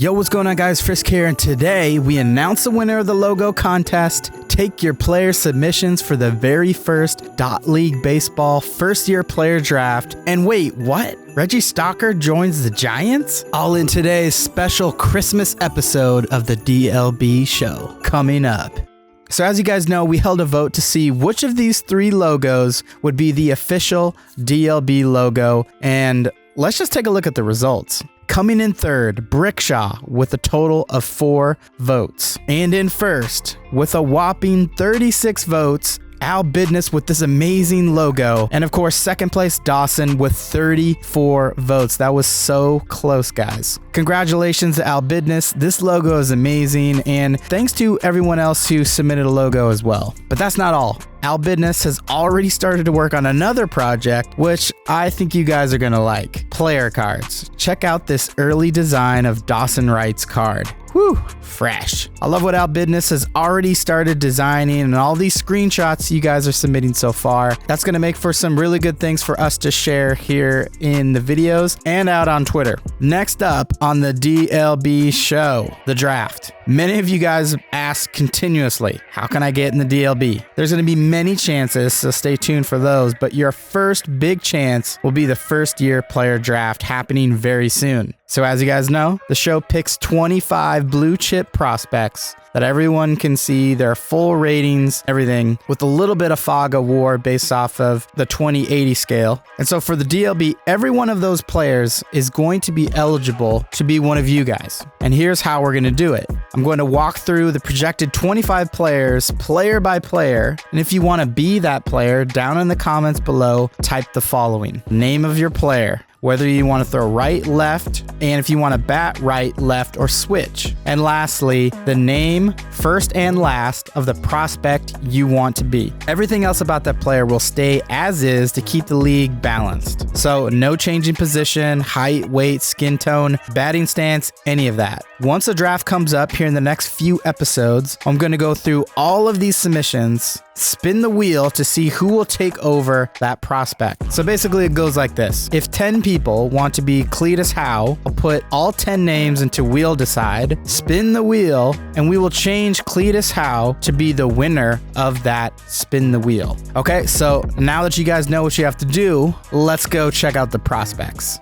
Yo, what's going on, guys? Frisk here, and today we announce the winner of the logo contest. Take your player submissions for the very first .League Baseball first-year player draft. And wait, what? Reggie Stalker joins the Giants? All in today's special Christmas episode of the DLB Show, coming up. So as you guys know, we held a vote to see which of these three logos would be the official DLB logo, and let's just take a look at the results. Coming in third, Brickshaw with a total of 4 votes. And in first, with a whopping 36 votes, Al Bidness with this amazing logo. And of course, second place, Dawson with 34 votes. That was so close, guys. Congratulations to Al Bidness. This logo is amazing, and thanks to everyone else who submitted a logo as well. But that's not all. Al Bidness has already started to work on another project, which I think you guys are gonna like. Player cards. Check out this early design of Dawson Wright's card. Whew, fresh. I love what Al Bidness has already started designing, and all these screenshots you guys are submitting so far. That's gonna make for some really good things for us to share here in the videos and out on Twitter. Next up on the DLB Show, the draft. Many of you guys ask continuously, how can I get in the DLB? There's gonna be many chances, so stay tuned for those, but your first big chance will be the first year player draft happening very soon. So as you guys know, the show picks 25 blue chip prospects that everyone can see their full ratings, everything, with a little bit of fog of war based off of the 20/80 scale. And so for the DLB, every one of those players is going to be eligible to be one of you guys. And here's how we're going to do it. I'm going to walk through the projected 25 players, player by player. And if you want to be that player, down in the comments below, type the following: name of your player, whether you want to throw right, left, and if you want to bat right, left, or switch. And lastly, the name, first and last, of the prospect you want to be. Everything else about that player will stay as is to keep the league balanced. So no changing position, height, weight, skin tone, batting stance, any of that. Once the draft comes up here in the next few episodes, I'm going to go through all of these submissions, spin the wheel to see who will take over that prospect. So basically it goes like this. If 10 people want to be Cletus Howe, I'll put all 10 names into Wheel Decide, spin the wheel, and we will change Cletus Howe to be the winner of that spin the wheel. Okay, so now that you guys know what you have to do, let's go check out the prospects.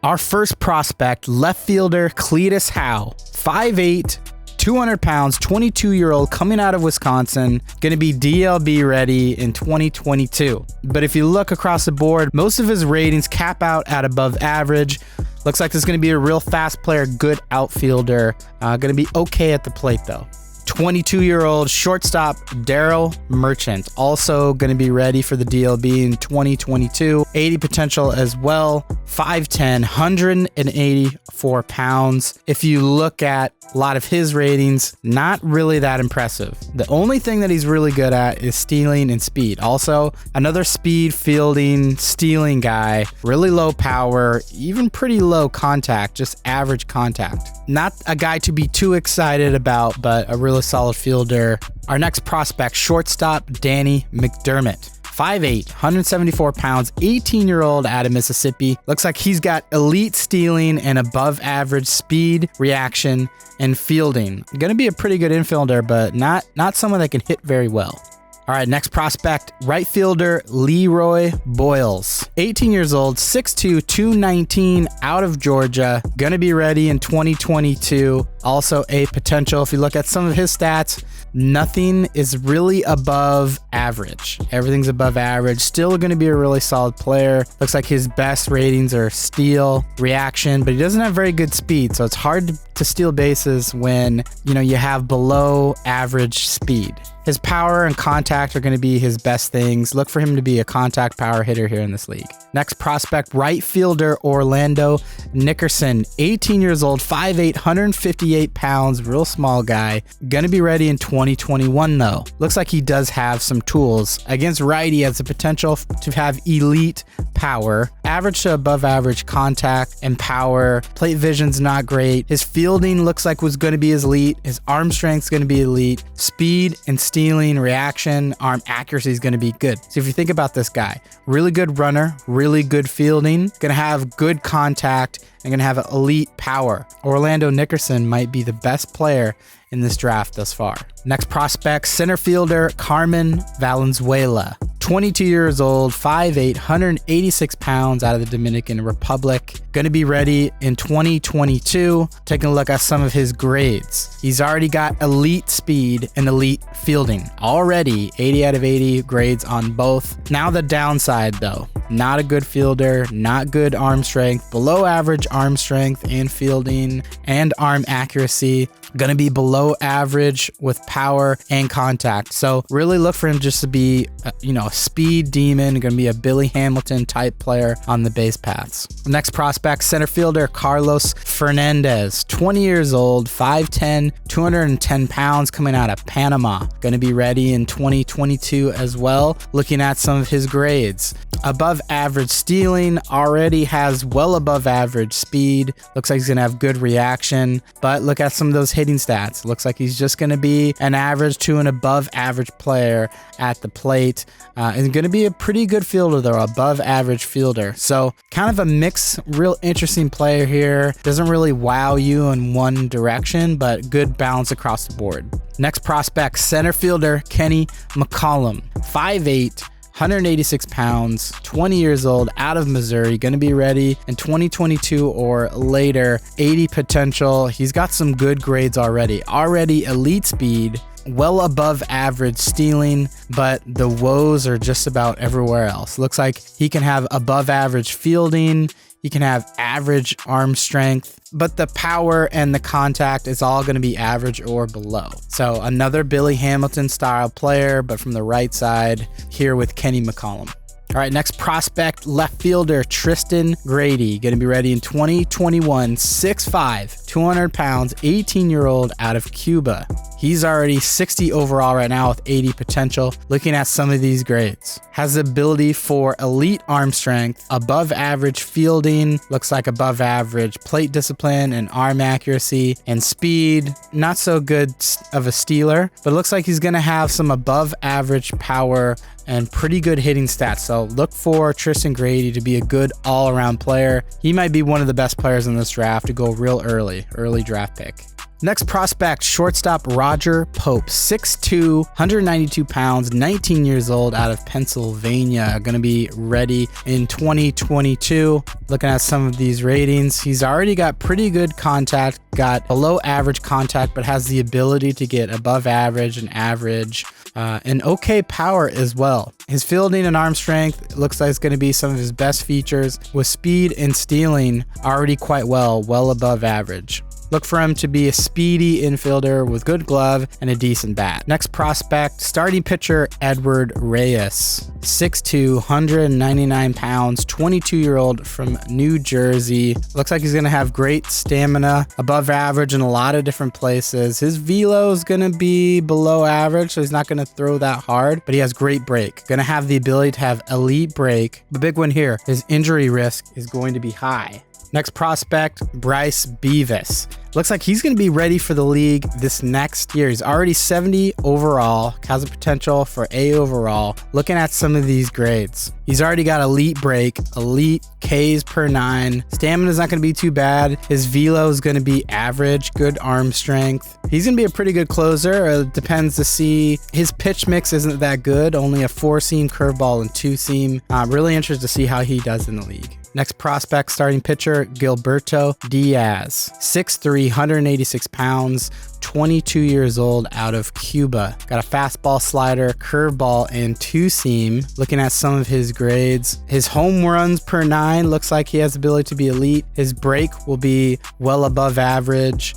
Our first prospect, left fielder Cletus Howe, 5'8", 200 pounds, 22-year-old, coming out of Wisconsin, going to be DLB ready in 2022. But if you look across the board, most of his ratings cap out at above average. Looks like this is going to be a real fast player, good outfielder. Going to be okay at the plate though. 22-year-old shortstop Daryl Merchant, also going to be ready for the DLB in 2022. 80 potential as well. 5'10", 184 pounds. If you look at a lot of his ratings, not really that impressive. The only thing that he's really good at is stealing and speed. Also, another speed, fielding, stealing guy. Really low power, even pretty low contact, just average contact. Not a guy to be too excited about, but a really solid fielder. Our next prospect, shortstop Danny McDermott. 5'8", 174 pounds, 18-year-old out of Mississippi. Looks like he's got elite stealing and above average speed, reaction, and fielding. Gonna be a pretty good infielder, but not someone that can hit very well. All right, next prospect, right fielder Leroy Boyles. 18 years old, 6'2", 219, out of Georgia. Gonna be ready in 2022. Also a potential. If you look at some of his stats, nothing is really above average. Everything's above average. Still going to be a really solid player. Looks like his best ratings are steal, reaction, but he doesn't have very good speed. So it's hard to steal bases when, you have below average speed. His power and contact are going to be his best things. Look for him to be a contact power hitter here in this league. Next prospect, right fielder Orlando Nickerson, 18 years old, 5'8", 158 pounds, real small guy. Going to be ready in 2021 though. Looks like he does have some tools. Against right, he has the potential to have elite power, average to above average contact and power. Plate vision's not great. His fielding looks like was going to be elite. His arm strength's going to be elite. Speed and stealing, reaction, arm accuracy is going to be good. So if you think about this guy, really good runner, really good fielding, going to have good contact, and going to have elite power. Orlando Nickerson might be the best player in this draft thus far. Next prospect, center fielder Carmen Valenzuela. 22 years old, 5'8", 186 pounds, out of the Dominican Republic. Going to be ready in 2022. Taking a look at some of his grades. He's already got elite speed and elite fielding. Already 80 out of 80 grades on both. Now the downside though. Not a good fielder, not good arm strength, below average arm strength and fielding and arm accuracy. Going to be below average with power and contact. So really look for him just to be, a speed demon. Going to be a Billy Hamilton type player on the base paths. Next prospect, center fielder Carlos Fernandez. 20 years old, 5'10", 210 pounds, coming out of Panama. Going to be ready in 2022 as well. Looking at some of his grades. Above average stealing, already has well above average speed. Looks like he's going to have good reaction, but look at some of those hitting stats. Looks like he's just going to be an average to an above average player at the plate. And going to be a pretty good fielder though, above average fielder. So kind of a mix, real interesting player here. Doesn't really wow you in one direction, but good balance across the board. Next prospect, center fielder Kenny McCollum. 5'8", 186 pounds, 20 years old, out of Missouri, going to be ready in 2022 or later. 80 potential. He's got some good grades already. Already elite speed, well above average stealing, but the woes are just about everywhere else. Looks like he can have above average fielding. He can have average arm strength, but the power and the contact is all going to be average or below. So another Billy Hamilton style player, but from the right side here with Kenny McCollum. All right, next prospect, left fielder Tristan Grady. Going to be ready in 2021, 6'5", 200 pounds, 18-year-old out of Cuba. He's already 60 overall right now with 80 potential. Looking at some of these grades. Has the ability for elite arm strength, above average fielding, looks like above average plate discipline and arm accuracy, and speed. Not so good of a stealer, but looks like he's going to have some above average power and pretty good hitting stats. So look for Tristan Grady to be a good all-around player. He might be one of the best players in this draft to go real early draft pick. Next prospect, shortstop Roger Pope, 6'2", 192 pounds, 19 years old, out of Pennsylvania. Going to be ready in 2022. Looking at some of these ratings, he's already got pretty good contact, got below average contact, but has the ability to get above average and average. And okay power as well. His fielding and arm strength looks like it's going to be some of his best features, with speed and stealing already quite well above average. Look for him to be a speedy infielder with good glove and a decent bat. Next prospect, starting pitcher Edward Reyes. 6'2", 199 pounds, 22-year-old from New Jersey. Looks like he's going to have great stamina, above average in a lot of different places. His velo is going to be below average, so he's not going to throw that hard, but he has great break. Going to have the ability to have elite break. The big one here, his injury risk is going to be high. Next prospect, Bryce Beavis. Looks like he's going to be ready for the league this next year. He's already 70 overall, has a potential for A overall. Looking at some of these grades, he's already got elite break, elite Ks per 9. Stamina's not going to be too bad. His velo is going to be average, good arm strength. He's going to be a pretty good closer. It depends to see. His pitch mix isn't that good, only a 4-seam curveball and 2-seam. Really interested to see how he does in the league. Next prospect, starting pitcher, Gilberto Diaz. 6'3", 186 pounds, 22 years old, out of Cuba. Got a fastball, slider, curveball, and 2-seam. Looking at some of his grades, his home runs per 9 looks like he has the ability to be elite. His break will be well above average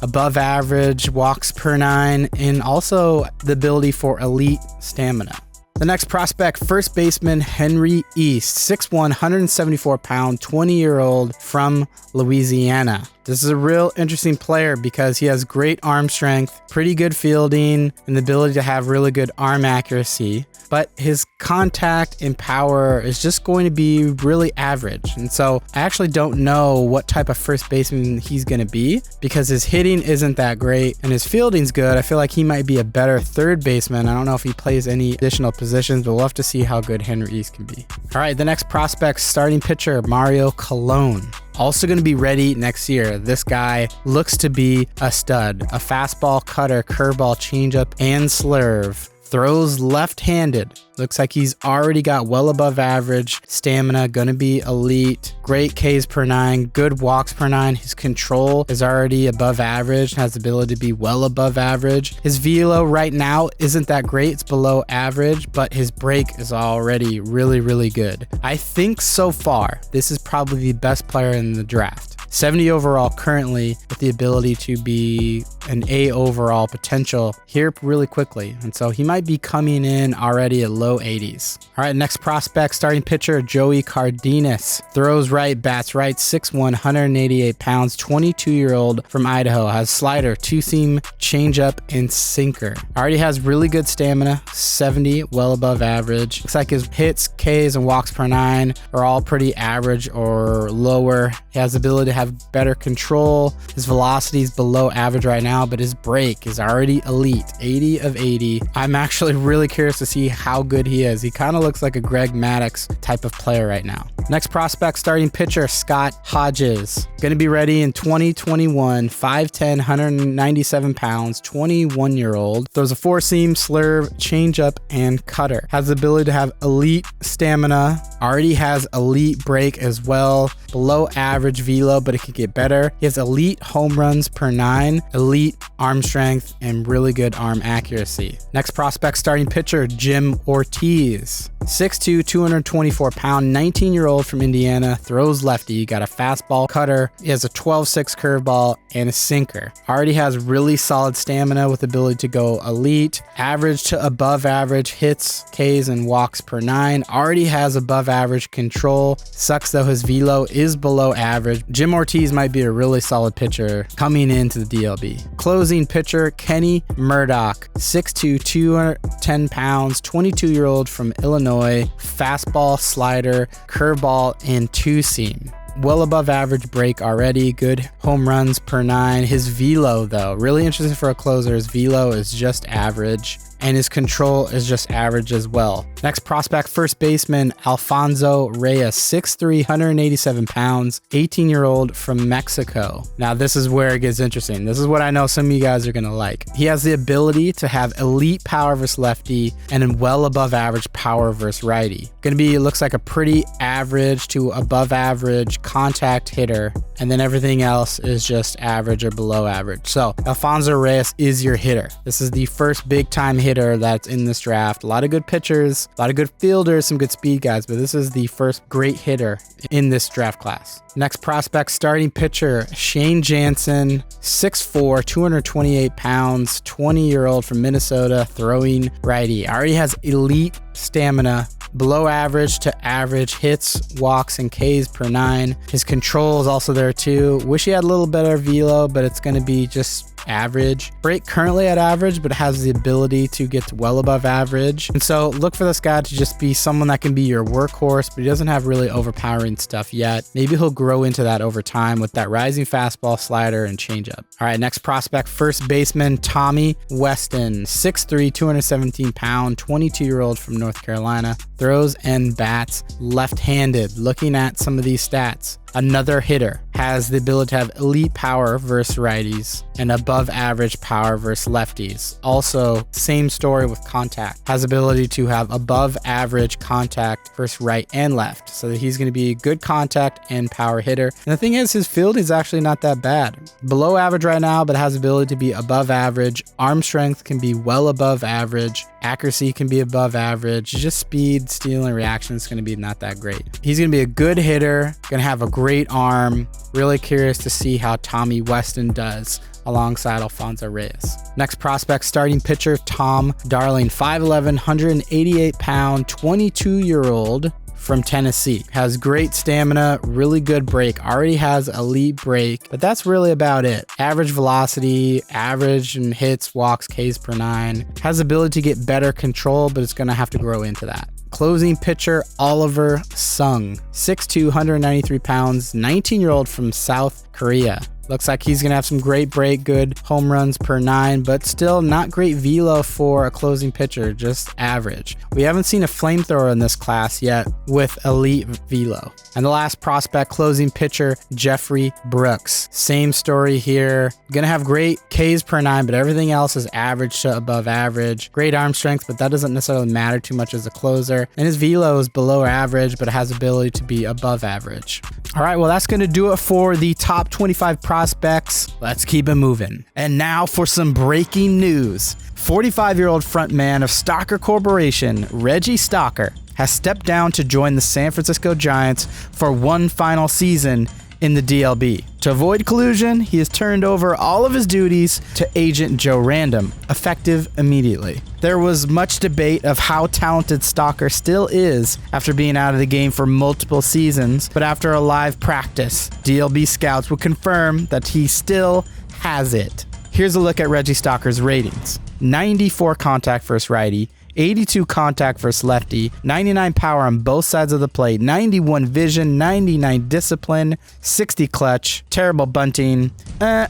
walks per 9, and also the ability for elite stamina. The next prospect, first baseman Henry East, 6'1", 174 pound, 20-year-old from Louisiana. This is a real interesting player because he has great arm strength, pretty good fielding, and the ability to have really good arm accuracy. But his contact and power is just going to be really average. And so I actually don't know what type of first baseman he's going to be because his hitting isn't that great and his fielding's good. I feel like he might be a better third baseman. I don't know if he plays any additional positions, but we'll have to see how good Henry East can be. All right, the next prospect, starting pitcher, Mario Colon. Also going to be ready next year. This guy looks to be a stud. A fastball, cutter, curveball, changeup, and slurve. Throws left-handed. Looks like he's already got well above average stamina, gonna be elite, great Ks per 9, good walks per 9. His control is already above average, has the ability to be well above average. His velo right now isn't that great, it's below average, but his break is already really, really good. I think so far, this is probably the best player in the draft. 70 overall currently with the ability to be an A overall potential here really quickly. And so he might be coming in already at low 80s. All right, next prospect, starting pitcher, Joey Cardenas. Throws right, bats right, 6'1", 188 pounds, 22-year-old from Idaho. Has slider, two-seam, changeup, and sinker. Already has really good stamina, 70, well above average. Looks like his hits, Ks, and walks per 9 are all pretty average or lower. He has the ability to have better control. His velocity is below average right now, but his break is already elite, 80 of 80. I'm actually really curious to see how good he is. He kind of looks like a Greg Maddux type of player right now. Next prospect, starting pitcher, Scott Hodges. Going to be ready in 2021, 5'10", 197 pounds, 21-year-old. Throws a four-seam, slurve, changeup, and cutter. Has the ability to have elite stamina. Already has elite break as well. Below average velo, but it could get better. He has elite home runs per 9, elite arm strength, and really good arm accuracy. Next prospect, starting pitcher, Jim Ortiz. 6'2", 224 pound, 19-year-old from Indiana. Throws lefty, got a fastball, cutter. He has a 12-6 curveball and a sinker. Already has really solid stamina with the ability to go elite, average to above average hits, Ks, and walks per 9. Already has above average control. Sucks though his velo is below average. Jim Ortiz might be a really solid pitcher coming into the DLB. Closing pitcher, Kenny Murdoch. 6'2", 210 pounds, 22-year-old from Illinois. Fastball, slider, curveball, and two-seam. Well above average break already, good home runs per 9. His velo though, really interesting for a closer. His velo is just average and his control is just average as well. Next prospect, first baseman, Alfonso Reyes, 6'3", 187 pounds, 18-year-old from Mexico. Now this is where it gets interesting. This is what I know some of you guys are gonna like. He has the ability to have elite power versus lefty and well above average power versus righty. Gonna be, looks like a pretty average to above average contact hitter, and then everything else is just average or below average. So Alfonso Reyes is your hitter. This is the first big time hitter that's in this draft. A lot of good pitchers, a lot of good fielders, some good speed guys, but this is the first great hitter in this draft class. Next prospect, starting pitcher, Shane Jansen, 6'4", 228 pounds, 20-year-old from Minnesota, throwing righty. Already has elite stamina, below average to average hits, walks, and Ks per 9. His control is also there too. Wish he had a little better velo, but it's going to be just average. Break currently at average, but has the ability to get to well above average. And so look for this guy to just be someone that can be your workhorse, but he doesn't have really overpowering stuff yet. Maybe he'll grow into that over time with that rising fastball, slider, and changeup. All right, next prospect, first baseman, Tommy Weston, 6'3", 217 pound, 22-year-old from North Carolina. Throws and bats left-handed. Looking at some of these stats, another hitter, has the ability to have elite power versus righties and above average power versus lefties. Also, same story with contact. Has ability to have above average contact versus right and left. So that he's going to be a good contact and power hitter. And the thing is, his field is actually not that bad. Below average right now, but has ability to be above average. Arm strength can be well above average. Accuracy can be above average. Just speed, steal, and reaction is going to be not that great. He's going to be a good hitter, going to have a great arm. Really curious to see how Tommy Weston does alongside Alfonso Reyes. Next prospect, starting pitcher, Tom Darling, 5'11", 188 pound, 22-year-old from Tennessee. Has great stamina, really good break, already has elite break, but that's really about it. Average velocity, average in hits, walks, Ks per 9. Has ability to get better control, but it's going to have to grow into that. Closing pitcher, Oliver Sung. 6'2", 193 pounds, 19-year-old from South Korea. Looks like he's going to have some great break, good home runs per 9, but still not great velo for a closing pitcher, just average. We haven't seen a flamethrower in this class yet with elite velo. And the last prospect, closing pitcher, Jeffrey Brooks. Same story here. Going to have great Ks per 9, but everything else is average to above average. Great arm strength, but that doesn't necessarily matter too much as a closer. And his velo is below average, but it has ability to be above average. All right, well, that's going to do it for the top 25 prospects. Let's keep it moving. And now for some breaking news. 45-year-old frontman of Stalker Corporation, Reggie Stalker, has stepped down to join the San Francisco Giants for one final season in the DLB. To avoid collusion, he has turned over all of his duties to Agent Joe Random, effective immediately. There was much debate of how talented Stalker still is after being out of the game for multiple seasons, but after a live practice, DLB scouts would confirm that he still has it. Here's a look at Reggie Stalker's ratings. 94 contact versus righty, 82 contact versus lefty, 99 power on both sides of the plate, 91 vision, 99 discipline, 60 clutch, terrible bunting,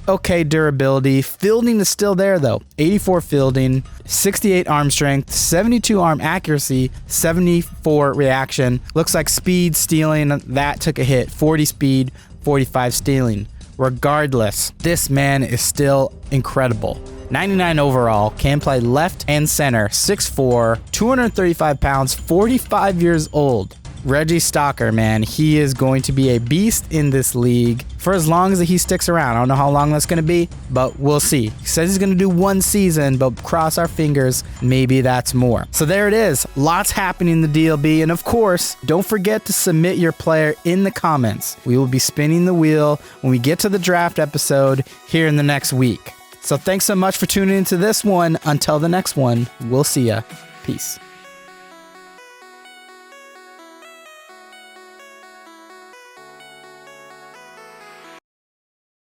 okay durability. Fielding is still there though, 84 fielding, 68 arm strength, 72 arm accuracy, 74 reaction. Looks like speed, stealing, that took a hit, 40 speed, 45 stealing. Regardless, this man is still incredible. 99 overall, can play left and center, 6'4", 235 pounds, 45 years old. Reggie Stalker, man, he is going to be a beast in this league for as long as he sticks around. I don't know how long that's going to be, but we'll see. He says he's going to do one season, but cross our fingers, maybe that's more. So there it is. Lots happening in the DLB. And of course, don't forget to submit your player in the comments. We will be spinning the wheel when we get to the draft episode here in the next week. So thanks so much for tuning into this one. Until the next one, we'll see ya. Peace.